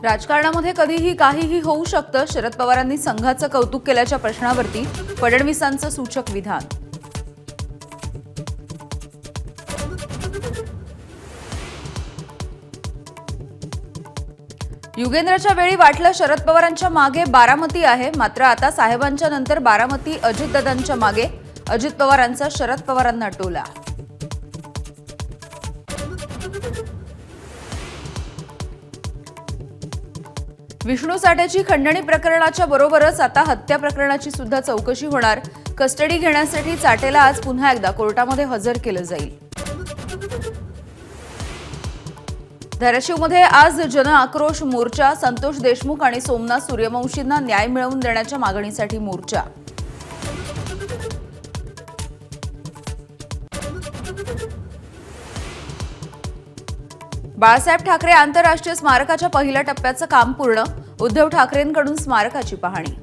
राजकारणामध्ये कधीही काहीही होऊ शकतं. शरद पवारांनी संघाचं कौतुक केल्याच्या प्रश्नावरती फडणवीसांचं सूचक विधान. युगेंद्रच्या वेळी वाटलं शरद पवारांच्या मागे बारामती आहे, मात्र आता साहेबांच्या नंतर बारामती अजितदादांच्या मागे. अजित पवारांचा शरद पवारांना टोला. विष्णू साठेची खंडणी प्रकरणाच्या बरोबरच आता हत्या प्रकरणाची सुद्धा चौकशी होणार. कस्टडी घेण्यासाठी साठेला आज पुन्हा एकदा कोर्टामध्ये हजर केलं जाईल. धाराशिवमध्ये आज जन आक्रोश मोर्चा. संतोष देशमुख आणि सोमनाथ सूर्यवंशींना न्याय मिळवून देण्याच्या मागणीसाठी मोर्चा. बाळासाहेब ठाकरे आंतरराष्ट्रीय स्मारकाच्या पहिल्या टप्प्याचं काम पूर्ण. उद्धव ठाकरेंकडून स्मारकाची पाहणी.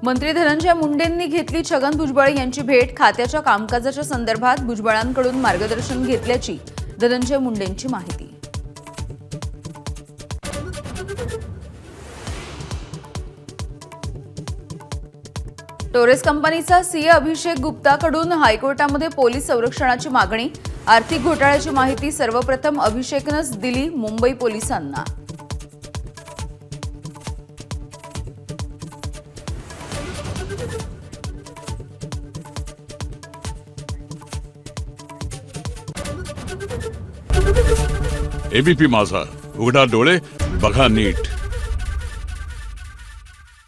मंत्री धनंजय मुंडेंनी घेतली छगन भुजबळ यांची भेट. खात्याच्या कामकाजाच्या संदर्भात भुजबळांकडून मार्गदर्शन घेतल्याची धनंजय मुंडेंची माहिती. टोरेस कंपनीचा सीए अभिषेक गुप्ताकडून हायकोर्टामध्ये पोलीस संरक्षणाची मागणी. आर्थिक घोटाळ्याची माहिती सर्वप्रथम अभिषेकनंच दिली मुंबई पोलिसांना. एबीपी माझा, उघडा डोळे बघा नीट.